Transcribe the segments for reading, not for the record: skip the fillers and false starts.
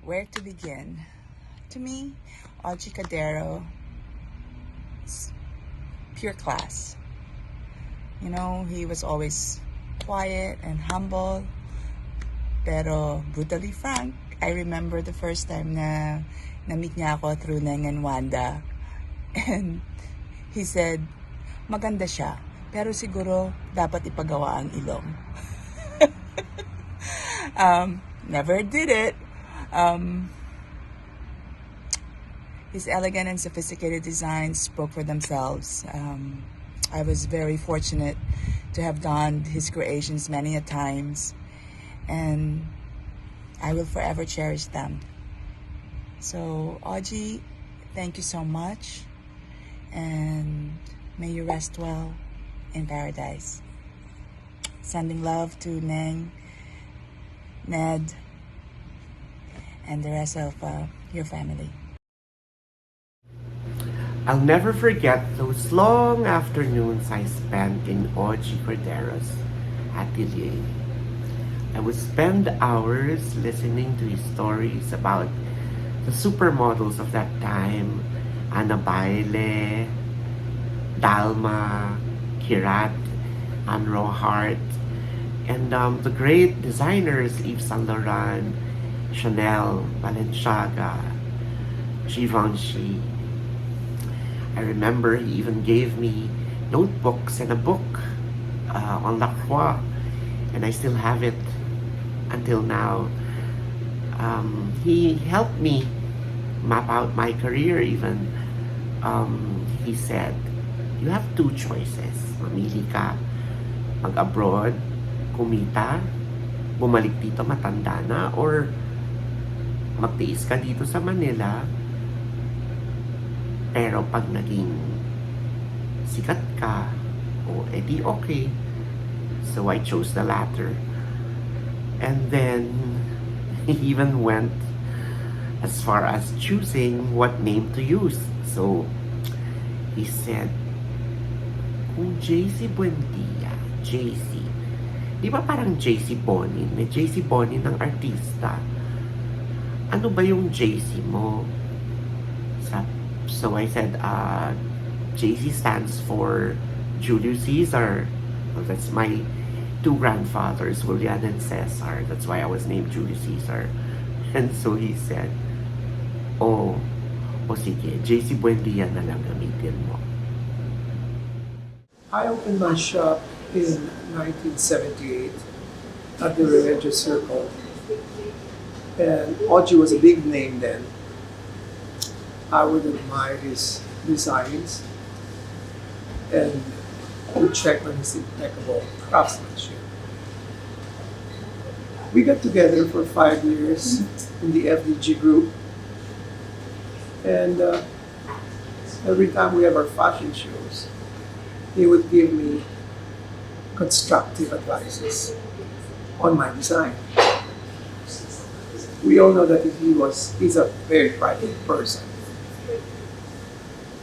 Where to begin? To me, Auggie Cordero is pure class. You know, he was always quiet and humble, pero brutally frank. I remember the first time na na-meet niya ako through Neng and Wanda. And he said, maganda siya, pero siguro dapat ipagawa ang ilong. Never did it. His elegant and sophisticated designs spoke for themselves. I was very fortunate to have donned his creations many a times, and I will forever cherish them. So, Auggie, thank you so much, and may you rest well in paradise. Sending love to Neng, Ned, and the rest of your family. I'll never forget those long afternoons I spent in Auggie Cordero's atelier. I would spend hours listening to his stories about the supermodels of that time, Ana Baile, Dalma, Kirat, Anne Rohart, and the great designers Yves Saint Laurent, Chanel, Balenciaga, Givenchy. I remember he even gave me notebooks and a book on La Croix, and I still have it until now. He helped me map out my career even. He said, you have two choices. Mamili ka, mag-abroad, kumita, bumalik dito matanda na, or magtiis ka dito sa Manila, pero pag naging sikat ka, edi okay. So I chose the latter. And then he even went as far as choosing what name to use. So he said, kung JC Buendia, JC, di ba parang JC Bonin? May JC Bonin ng artista. Ano ba yung JC mo? So I said, JC stands for Julius Caesar. Well, that's my two grandfathers, Julian and Cesar. That's why I was named Julius Caesar. And so he said, o sige, JC Buendia na lang gamitin mo. I opened my shop in 1978 at the Reyes Circle. And Auggie was a big name then. I would admire his designs and would check on his impeccable craftsmanship. We got together for 5 years in the FDG group. And every time we have our fashion shows, he would give me constructive advices on my design. We all know that he's a very private person.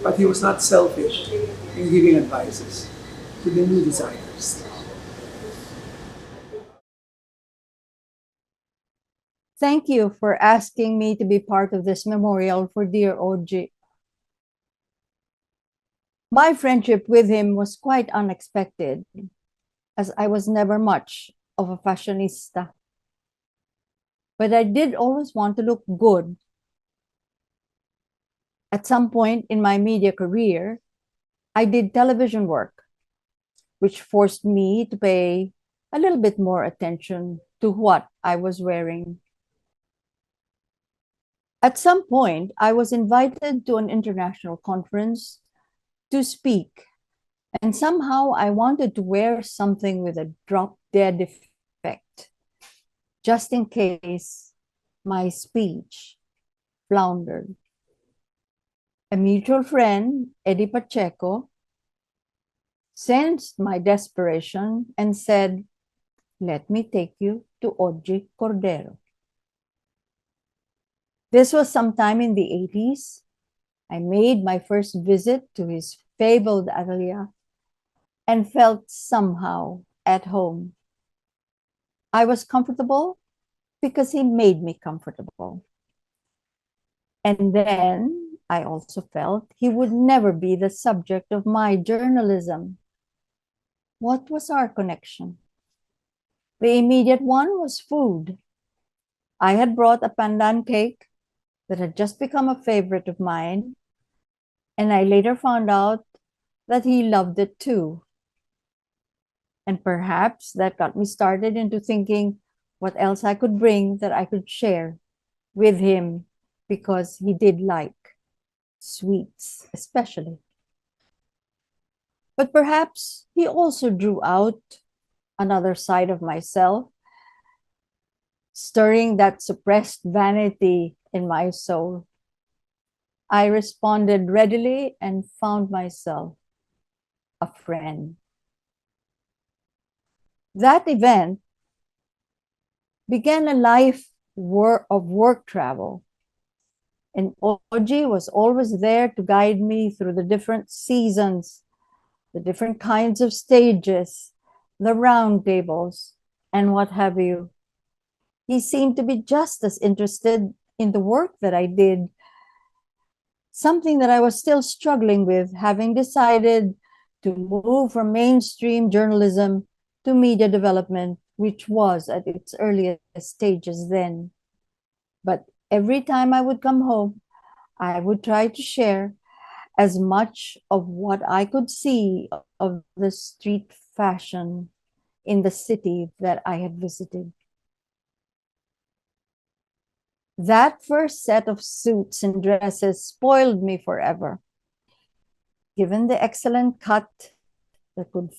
But he was not selfish in giving advices to the new designers. Thank you for asking me to be part of this memorial for dear Auggie. My friendship with him was quite unexpected, as I was never much of a fashionista. But I did always want to look good. At some point in my media career, I did television work, which forced me to pay a little bit more attention to what I was wearing. At some point, I was invited to an international conference to speak, and somehow I wanted to wear something with a drop-dead effect, just in case my speech floundered. A mutual friend, Eddie Pacheco, sensed my desperation and said, let me take you to Auggie Cordero. This was sometime in the 80s. I made my first visit to his fabled atelier and felt somehow at home. I was comfortable because he made me comfortable. And then I also felt he would never be the subject of my journalism. What was our connection? The immediate one was food. I had brought a pandan cake that had just become a favorite of mine, and I later found out that he loved it too. And perhaps that got me started into thinking what else I could bring that I could share with him, because he did like sweets, especially. But perhaps he also drew out another side of myself, stirring that suppressed vanity in my soul. I responded readily and found myself a friend. That event began a life of work travel, and Auggie was always there to guide me through the different seasons, the different kinds of stages, the round tables, and what have you. He seemed to be just as interested in the work that I did, something that I was still struggling with, having decided to move from mainstream journalism to media development, which was at its earliest stages then. But every time I would come home, I would try to share as much of what I could see of the street fashion in the city that I had visited. That first set of suits and dresses spoiled me forever. Given the excellent cut that could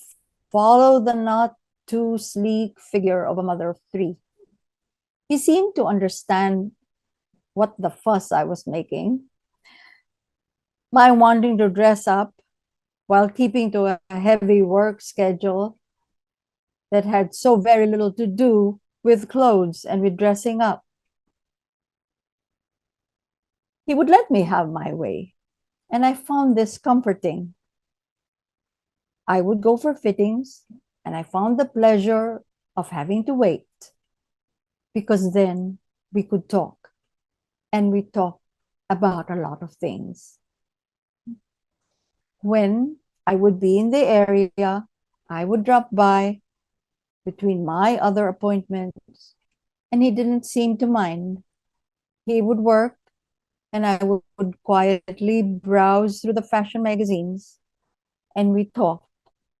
follow the not too sleek figure of a mother of three, he seemed to understand what the fuss I was making. My wanting to dress up while keeping to a heavy work schedule that had so very little to do with clothes and with dressing up. He would let me have my way, and I found this comforting. I would go for fittings, and I found the pleasure of having to wait, because then we could talk, and we talked about a lot of things. When I would be in the area, I would drop by between my other appointments, and he didn't seem to mind. He would work, and I would quietly browse through the fashion magazines, and we talked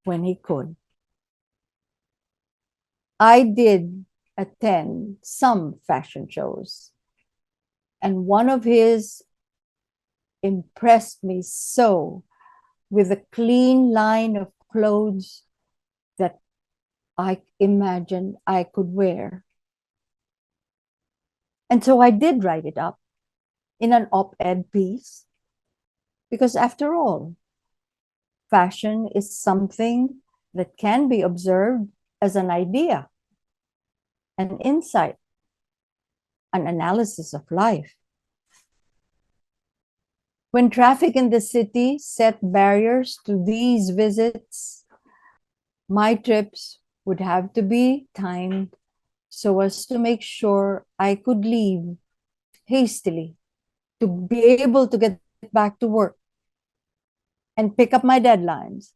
when he could. I did attend some fashion shows, and one of his impressed me so, with a clean line of clothes that I imagined I could wear. And so I did write it up in an op-ed piece, because after all, fashion is something that can be observed as an idea, an insight, an analysis of life. When traffic in the city set barriers to these visits, my trips would have to be timed so as to make sure I could leave hastily to be able to get back to work and pick up my deadlines.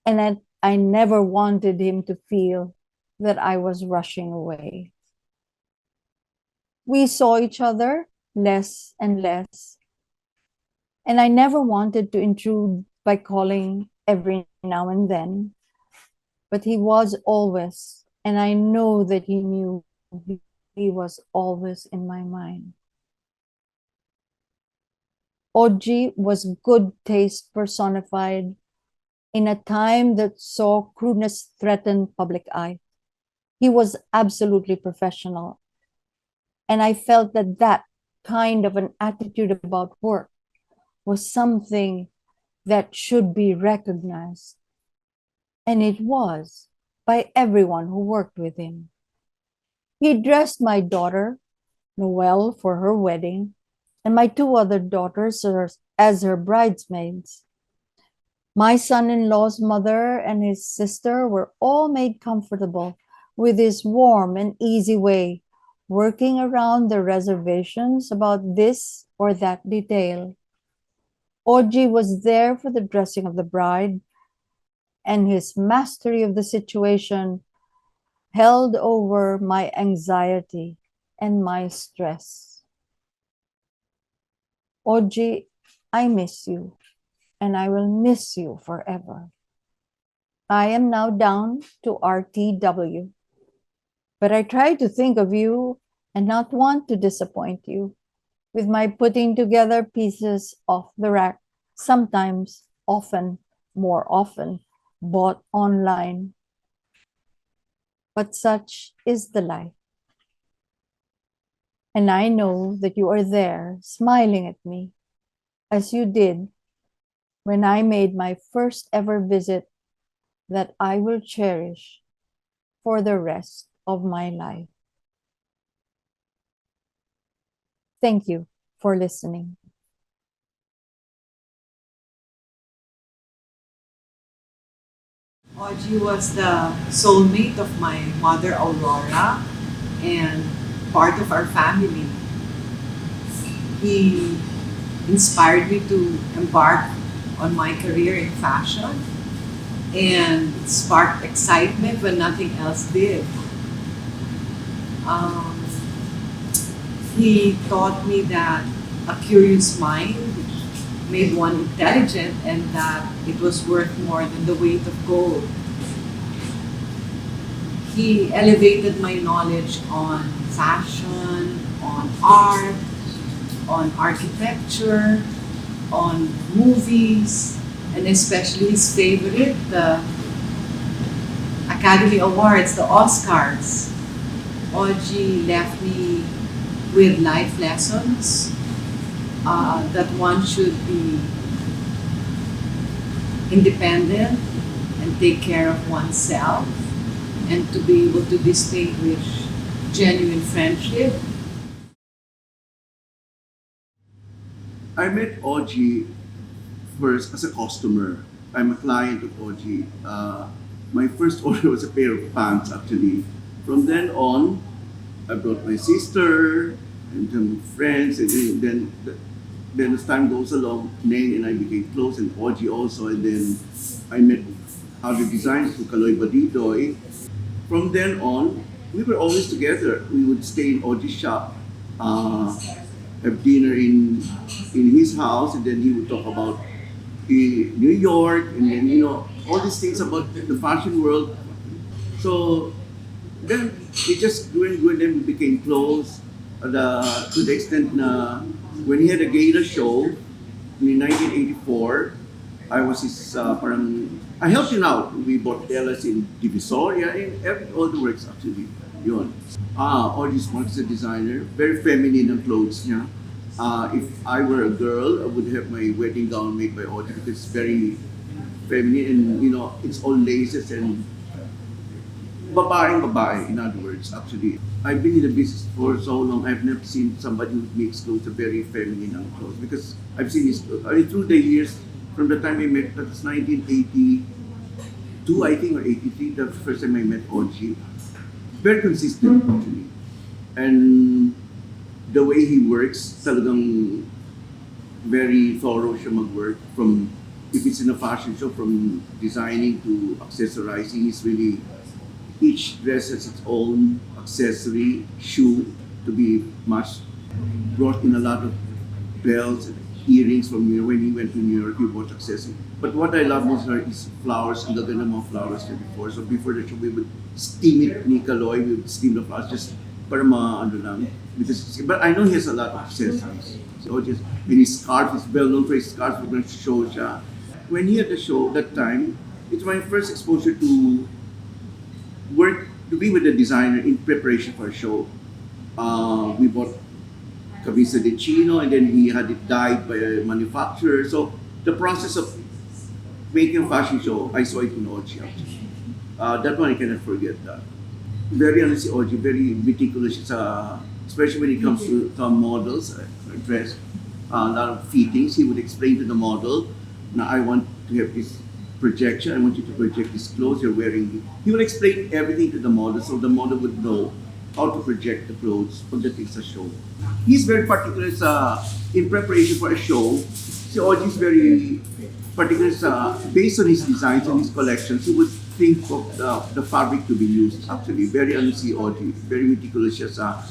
And I never wanted him to feel that I was rushing away. We saw each other less and less, and I never wanted to intrude by calling every now and then. But he was always, and I know that he knew, he was always in my mind. Auggie was good taste personified in a time that saw crudeness threaten public eye. He was absolutely professional, and I felt that that kind of an attitude about work was something that should be recognized. And it was, by everyone who worked with him. He dressed my daughter, Noelle, for her wedding, and my two other daughters as her bridesmaids. My son-in-law's mother and his sister were all made comfortable with his warm and easy way, working around the reservations about this or that detail. Auggie was there for the dressing of the bride, and his mastery of the situation held over my anxiety and my stress. Auggie, I miss you, and I will miss you forever. I am now down to RTW, but I try to think of you and not want to disappoint you with my putting together pieces off the rack, sometimes, often, more often, bought online. But such is the life. And I know that you are there smiling at me, as you did when I made my first ever visit that I will cherish for the rest of my life. Thank you for listening. Audie was the soulmate of my mother, Aurora, and part of our family. He inspired me to embark on my career in fashion and sparked excitement when nothing else did. Um, he taught me that a curious mind made one intelligent and that it was worth more than the weight of gold. He elevated my knowledge on fashion, on art, on architecture, on movies, and especially his favorite, the Academy Awards, the Oscars. Audie left me with life lessons that one should be independent and take care of oneself, and to be able to distinguish genuine friendship. I met Auggie first as a customer. I'm a client of Auggie. My first order was a pair of pants, actually. From then on, I brought my sister and some friends, and then as time goes along, Nain and I became close, and Auggie also, and then I met other designers through Kaloy Badidoy. From then on, we were always together. We would stay in Augie's shop, have dinner in his house, and then he would talk about New York, and then all these things about the fashion world. So then it just grew and grew, and then we became close. To the extent na when he had a gala show in 1984, I was his parang I helped him out. We bought telas in Divisoria and all the works actually. Yun. Audie's Mark is a designer. Very feminine ang clothes niya. If I were a girl, I would have my wedding gown made by Audie because it's very feminine, and it's all laces and babae, in other words, actually. I've been in the business for so long, I've never seen somebody who makes clothes very feminine and clothes because I've seen his through the years, from the time I met, that was 1982, I think, or 83, the first time I met Auggie. Very consistent, actually. And the way he works, talagang very thorough siya mag-work. From, if it's in a fashion show, from designing to accessorizing, he's really, each dress has its own accessory, shoe to be matched. Brought in a lot of bells and earrings from when he went to New York, he bought accessories. But what I love most is flowers, ang gaganda mga flowers niya before. So before the show, we would steam it, ni Kaloy, we would steam the flowers just para lang. Because, but I know he has a lot of accessories. So just, and his scarf is well known for his scarf, we're going to show siya. When he had the show, that time, it's my first exposure to work, to be with a designer in preparation for a show. We bought camisa de chino, and then he had it dyed by a manufacturer. So the process of making a fashion show, I saw it in Auggie actually. That one I cannot forget that. Very honestly, Auggie, very meticulous, especially when it comes to some models, dress, a lot of fittings. He would explain to the model, now I want to have this projection, I want you to project this clothes you're wearing. He would explain everything to the model so the model would know how to project the clothes pagdating sa show. He's very particular in preparation for a show. Si Auggie is very particular based on his designs and his collections. He would think of the fabric to be used. Actually, very si Auggie, very meticulous siya sa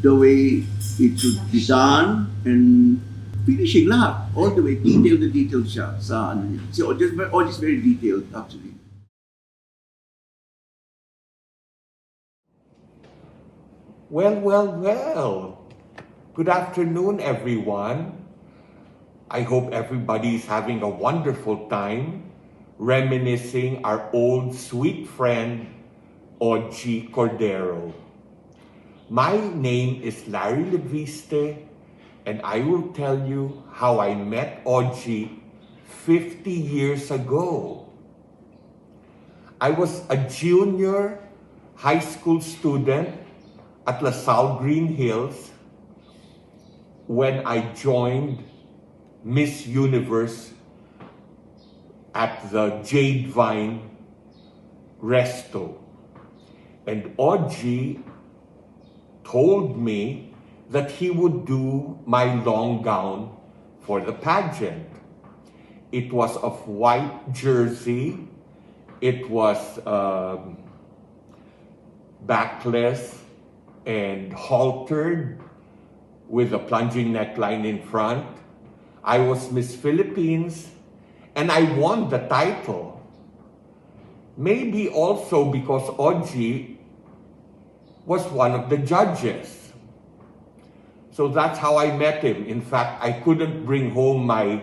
the way it should be done and finishing lahat. All the way, detailed siya sa ano niya. Si Auggie is very detailed actually. Well. Good afternoon, everyone. I hope everybody is having a wonderful time reminiscing our old sweet friend, Auggie Cordero. My name is Larry Leviste, and I will tell you how I met Auggie 50 years ago. I was a junior high school student at LaSalle Green Hills when I joined Miss Universe at the Jade Vine Resto. And Auggie told me that he would do my long gown for the pageant. It was of white jersey. It was backless and haltered with a plunging neckline in front. I was Miss Philippines and I won the title. Maybe also because Auggie was one of the judges. So that's how I met him. In fact, I couldn't bring home my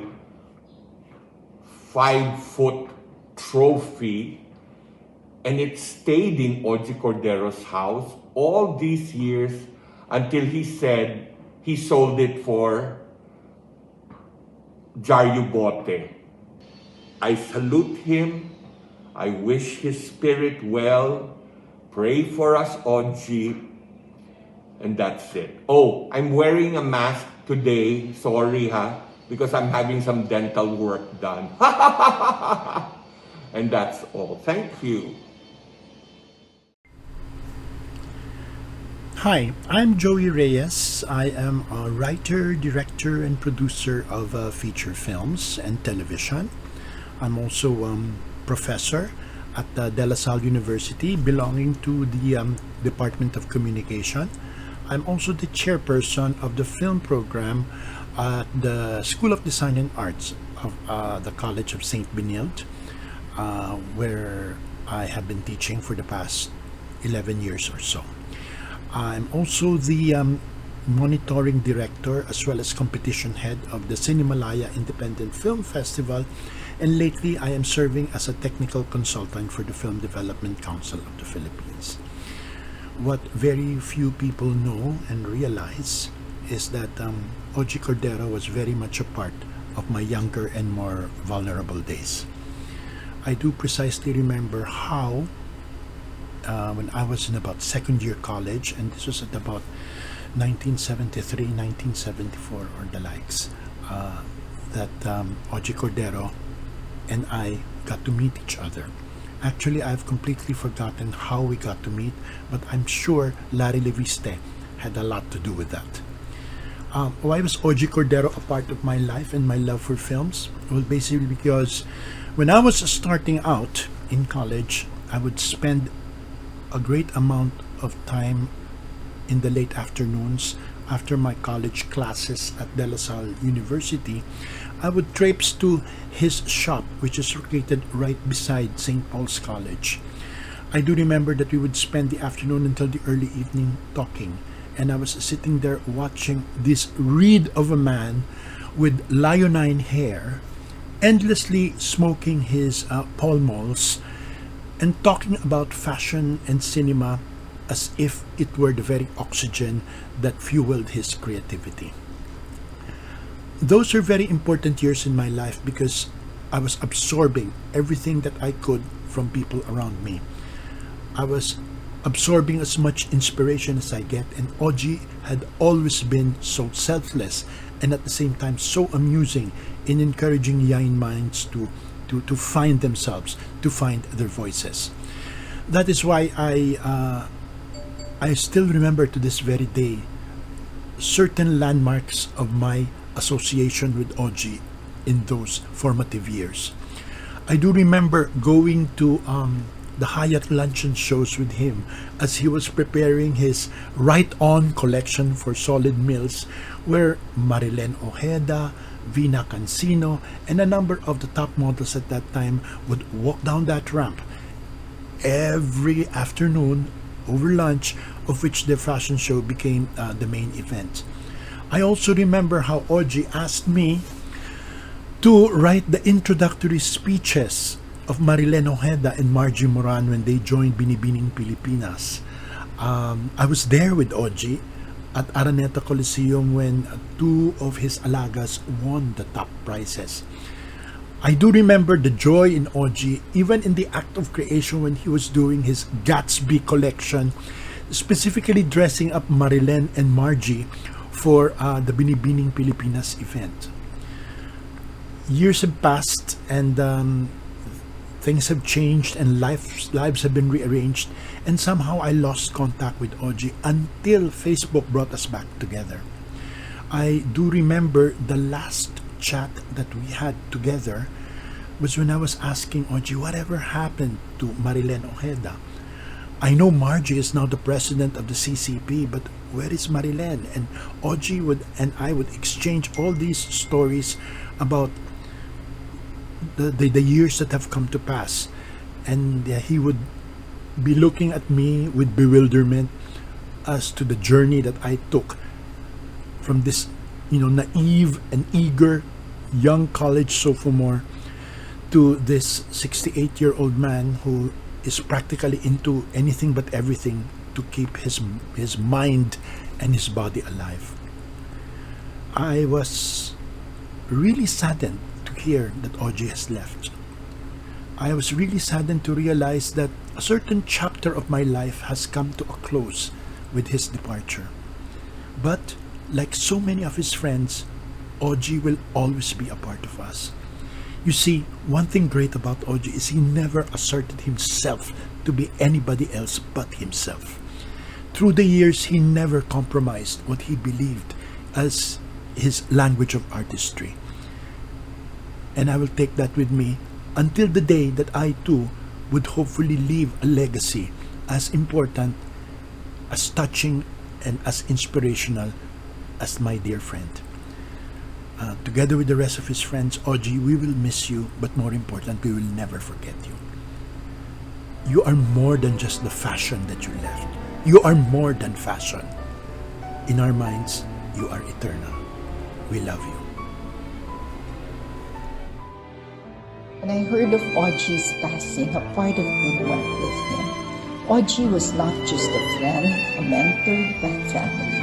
5-foot trophy, and it stayed in Auggie Cordero's house all these years until he said he sold it for Bote. I salute him. I wish his spirit well. Pray for us, Auggie. And that's it. Oh, I'm wearing a mask today. Sorry, because I'm having some dental work done. And that's all. Thank you. Hi, I'm Joey Reyes. I am a writer, director, and producer of feature films and television. I'm also professor at De La Salle University, belonging to the Department of Communication. I'm also the chairperson of the film program at the School of Design and Arts of the College of St. Benilde, where I have been teaching for the past 11 years or so. I'm also the monitoring director as well as competition head of the Cinemalaya Independent Film Festival, and lately I am serving as a technical consultant for the Film Development Council of the Philippines. What very few people know and realize is that Auggie Cordero was very much a part of my younger and more vulnerable days. I do precisely remember how when I was in about second year college, and this was at about 1973, 1974 or the likes, that Auggie Cordero and I got to meet each other. Actually, I've completely forgotten how we got to meet, but I'm sure Larry Leviste had a lot to do with that. Why was Auggie Cordero a part of my life and my love for films? Well, basically because when I was starting out in college, I would spend a great amount of time in the late afternoons after my college classes at De La Salle University. I would traipse to his shop, which is located right beside St. Paul's College. I do remember that we would spend the afternoon until the early evening talking, and I was sitting there watching this reed of a man with leonine hair endlessly smoking his Pall Malls and talking about fashion and cinema as if it were the very oxygen that fueled his creativity. Those are very important years in my life because I was absorbing everything that I could from people around me. I was absorbing as much inspiration as I get, and Auggie had always been so selfless and at the same time so amusing in encouraging young minds to find themselves, to find their voices. That is why I I still remember to this very day certain landmarks of my association with Auggie in those formative years. I do remember going to the Hyatt luncheon shows with him as he was preparing his Right On collection for solid meals, where Marilen Ojeda, Vina Cancino, and a number of the top models at that time would walk down that ramp every afternoon over lunch, of which the fashion show became the main event. I also remember how Auggie asked me to write the introductory speeches of Marilen Ojeda and Margie Moran when they joined Binibining Pilipinas. I was there with Auggie at Araneta Coliseum when two of his alagas won the top prizes. I do remember the joy in Auggie, even in the act of creation when he was doing his Gatsby collection, specifically dressing up Marilen and Margie for the Binibining Pilipinas event. Years have passed and things have changed and lives have been rearranged, and somehow I lost contact with Auggie until Facebook brought us back together. I do remember the last chat that we had together was when I was asking Auggie whatever happened to Marilen Ojeda. I know Margie is now the president of the CCP, but where is Marilen? And Auggie and I would exchange all these stories about the years that have come to pass, and he would be looking at me with bewilderment as to the journey that I took from this, naive and eager young college sophomore to this 68-year-old man who is practically into anything but everything to keep his mind and his body alive. I was really saddened to hear that Auggie has left. I was really saddened to realize that a certain chapter of my life has come to a close with his departure. But like so many of his friends, Auggie will always be a part of us. You see, one thing great about Auggie is he never asserted himself to be anybody else but himself. Through the years, he never compromised what he believed as his language of artistry. And I will take that with me until the day that I too would hopefully leave a legacy as important, as touching, and as inspirational as my dear friend. Together with the rest of his friends, Auggie, we will miss you, but more important, we will never forget you. You are more than just the fashion that you left. You are more than fashion. In our minds, you are eternal. We love you. When I heard of Auggie's passing, a part of me went with him. Auggie was not just a friend, a mentor, but family.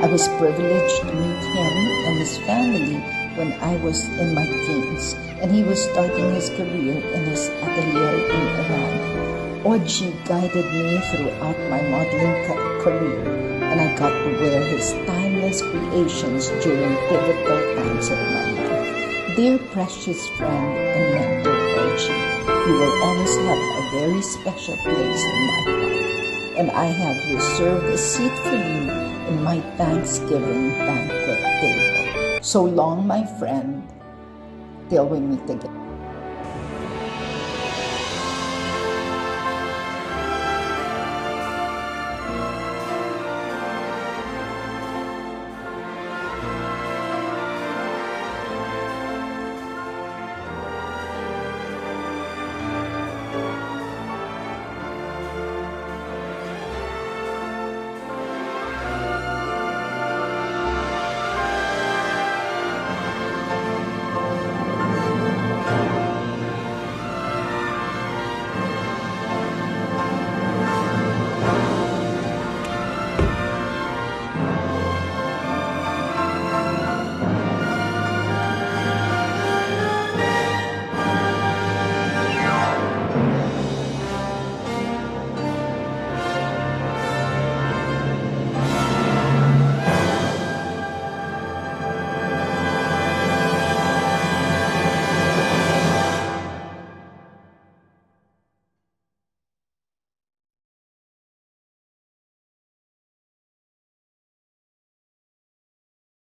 I was privileged to meet him and his family when I was in my teens, and he was starting his career in his atelier in Iran. Auggie guided me throughout my modeling career, and I got to wear his timeless creations during pivotal times of my life. Dear precious friend and mentor Auggie, you will always have a very special place in my heart, and I have reserved a seat for you in my Thanksgiving banquet table. So long, my friend, till we meet again.